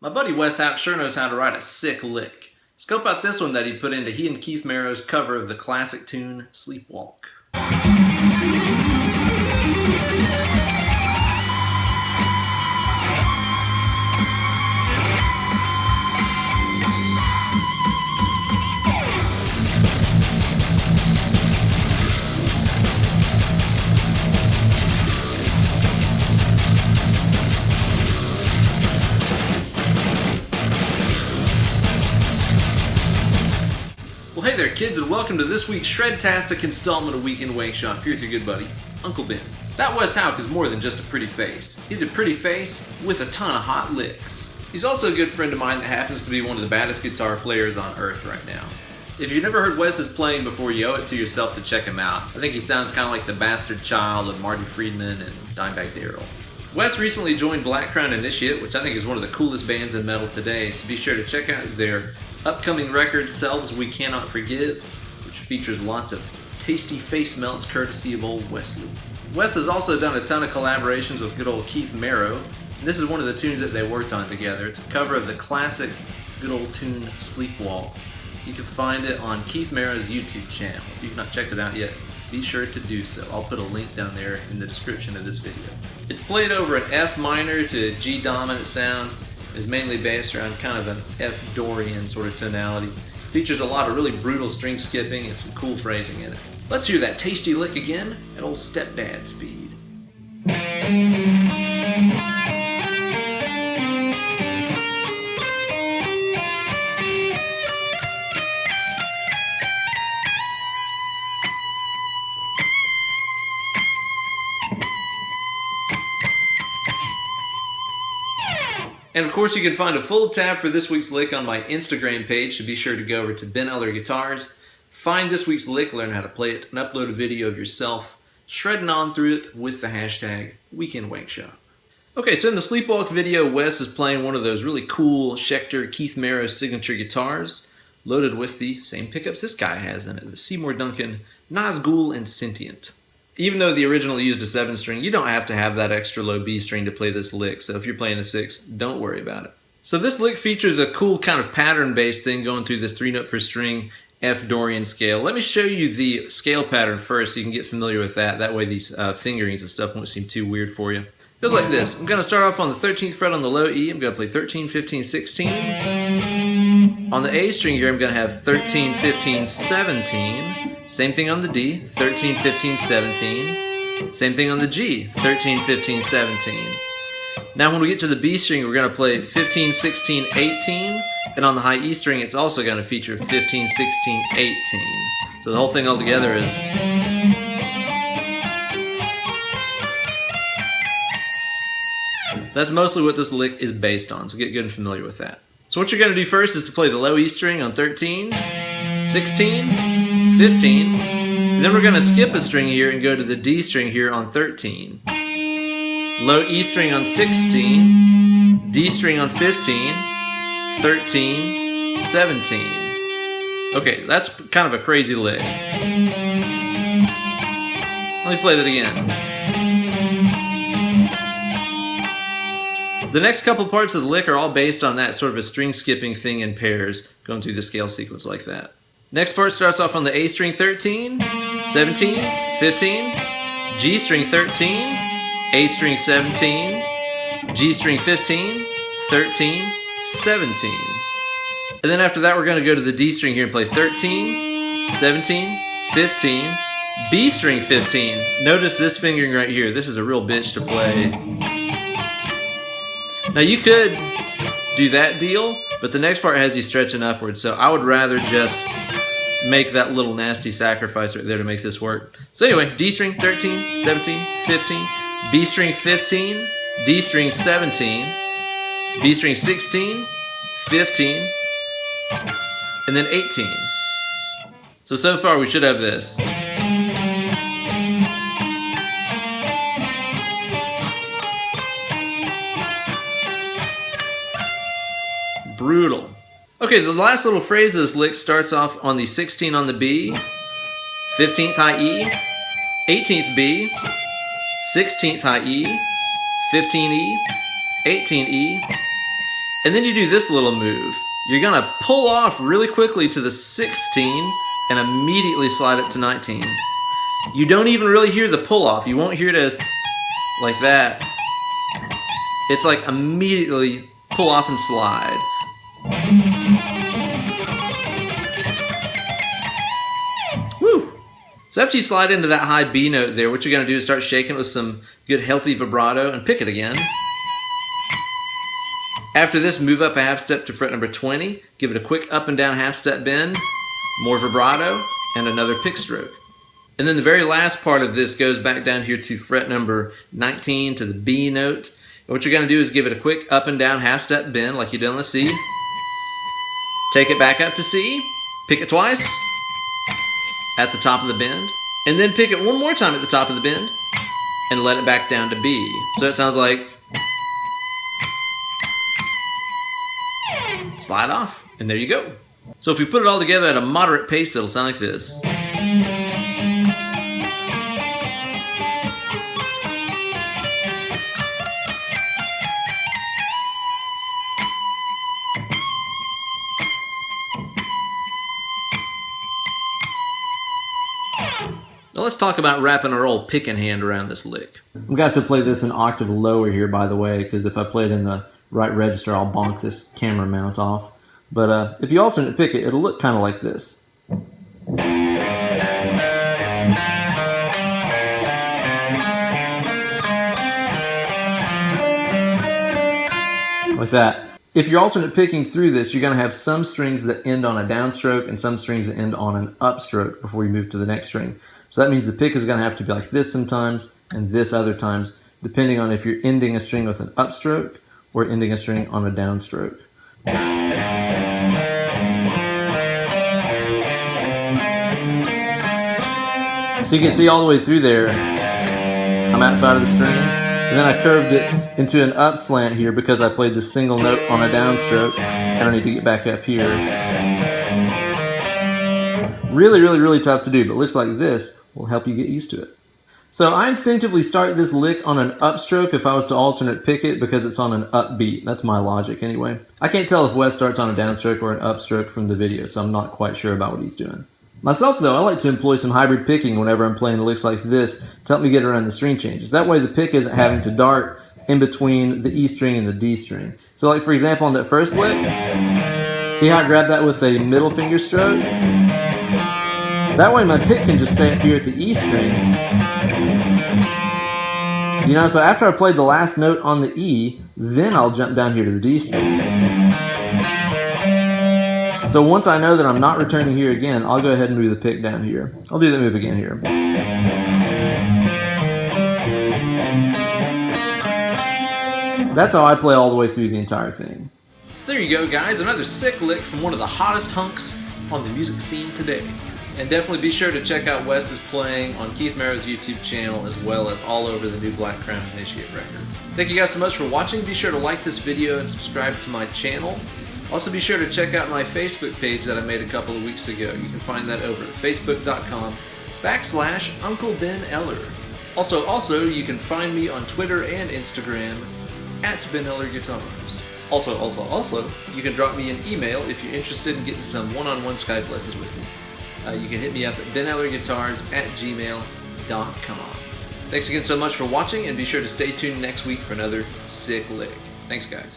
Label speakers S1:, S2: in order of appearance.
S1: My buddy Wes Hauch sure knows how to write a sick lick. Scope out this one that he put into he and Keith Merrow's cover of the classic tune Sleepwalk. Well, hey there, kids, and welcome to this week's Shred-tastic installment of Weekend Wankshop. Here with your good buddy, Uncle Ben. That Wes Hauch is more than just a pretty face. He's a pretty face with a ton of hot licks. He's also a good friend of mine that happens to be one of the baddest guitar players on earth right now. If you've never heard Wes's playing before, you owe it to yourself to check him out. I think he sounds kind of like the bastard child of Marty Friedman and Dimebag Darrell. Wes recently joined Black Crown Initiate, which I think is one of the coolest bands in metal today, so be sure to check out their upcoming record, Selves We Cannot Forgive, which features lots of tasty face melts courtesy of old Wesley. Wes has also done a ton of collaborations with good old Keith Merrow, and this is one of the tunes that they worked on together. It's a cover of the classic good old tune Sleepwalk. You can find it on Keith Merrow's YouTube channel. If you've not checked it out yet, be sure to do so. I'll put a link down there in the description of this video. It's played over an F minor to G dominant sound. Is mainly based around kind of an F Dorian sort of tonality. Features a lot of really brutal string skipping and some cool phrasing in it. Let's hear that tasty lick again at old stepdad speed. And of course, you can find a full tab for this week's lick on my Instagram page, so be sure to go over to BenEllerGuitars, find this week's lick, learn how to play it, and upload a video of yourself shredding on through it with the hashtag Weekend Wankshop. Okay, so in the Sleepwalk video, Wes is playing one of those really cool Schecter Keith Merrow signature guitars, loaded with the same pickups this guy has in it, the Seymour Duncan Nazgul and Sentient. Even though the original used a 7-string, you don't have to have that extra low B string to play this lick, so if you're playing a 6, don't worry about it. So this lick features a cool kind of pattern-based thing going through this 3-note per string F Dorian scale. Let me show you the scale pattern first so you can get familiar with that. That way these fingerings and stuff won't seem too weird for you. It goes like this. I'm going to start off on the 13th fret on the low E. I'm going to play 13, 15, 16. On the A string here, I'm going to have 13, 15, 17. Same thing on the D, 13, 15, 17. Same thing on the G, 13, 15, 17. Now when we get to the B string, we're going to play 15, 16, 18. And on the high E string, it's also going to feature 15, 16, 18. So the whole thing all together is... That's mostly what this lick is based on, so get good and familiar with that. So what you're going to do first is to play the low E string on 13, 16, 15, and then we're going to skip a string here and go to the D string here on 13. Low E string on 16, D string on 15, 13, 17. Okay, that's kind of a crazy lick. Let me play that again. The next couple parts of the lick are all based on that sort of a string skipping thing in pairs, going through the scale sequence like that. Next part starts off on the A string 13, 17, 15, G string 13, A string 17, G string 15, 13, 17. And then after that we're going to go to the D string here and play 13, 17, 15, B string 15. Notice this fingering right here. This is a real bitch to play. Now you could do that deal, but the next part has you stretching upwards, so I would rather just make that little nasty sacrifice right there to make this work. So anyway, D string 13, 17, 15, B string 15, D string 17, B string 16, 15, and then 18. So far we should have this. Brutal. Okay, the last little phrase of this lick starts off on the 16 on the B, 15th high E, 18th B, 16th high E, 15E, 18E, And then you do this little move. You're gonna pull off really quickly to the 16 and immediately slide it to 19. You don't even really hear the pull off. You won't hear this like that. It's like immediately pull off and slide. Woo! So after you slide into that high B note there, what you're gonna do is start shaking it with some good healthy vibrato and pick it again. After this, move up a half step to fret number 20, give it a quick up and down half step bend, more vibrato, and another pick stroke. And then the very last part of this goes back down here to fret number 19 to the B note. And what you're going to do is give it a quick up and down half step bend like you did on the C. Take it back up to C, pick it twice at the top of the bend, and then pick it one more time at the top of the bend and let it back down to B. So it sounds like slide off, and there you go. So if we put it all together at a moderate pace, it'll sound like this. Now let's talk about wrapping our old picking hand around this lick. I'm going to have to play this an octave lower here, by the way, because if I play it in the right register, I'll bonk this camera mount off. But if you alternate pick it, it'll look kind of like this. Like that. If you're alternate picking through this, you're going to have some strings that end on a downstroke and some strings that end on an upstroke before you move to the next string. So that means the pick is going to have to be like this sometimes and this other times, depending on if you're ending a string with an upstroke or ending a string on a downstroke. So you can see all the way through there, I'm outside of the strings, and then I curved it into an up slant here because I played the single note on a downstroke. I don't need to get back up here. Really, really, really tough to do, but looks like this will help you get used to it. So I instinctively start this lick on an upstroke if I was to alternate pick it because it's on an upbeat. That's my logic anyway. I can't tell if Wes starts on a downstroke or an upstroke from the video, so I'm not quite sure about what he's doing. Myself though, I like to employ some hybrid picking whenever I'm playing licks like this to help me get around the string changes. That way the pick isn't having to dart in between the E string and the D string. So like for example on that first lick, see how I grabbed that with a middle finger stroke? That way my pick can just stay up here at the E string. You know, so after I played the last note on the E, then I'll jump down here to the D string. So once I know that I'm not returning here again, I'll go ahead and move the pick down here. I'll do that move again here. That's how I play all the way through the entire thing. So there you go, guys. Another sick lick from one of the hottest hunks on the music scene today. And definitely be sure to check out Wes's playing on Keith Merrow's YouTube channel as well as all over the new Black Crown Initiate record. Thank you guys so much for watching. Be sure to like this video and subscribe to my channel. Also be sure to check out my Facebook page that I made a couple of weeks ago. You can find that over at facebook.com/Uncle Ben Eller. Also, you can find me on Twitter and Instagram at BenEllerGuitars. Also, you can drop me an email if you're interested in getting some one-on-one Skype lessons with me. You can hit me up at BenEllerGuitars@gmail.com. Thanks again so much for watching, and be sure to stay tuned next week for another sick lick. Thanks, guys.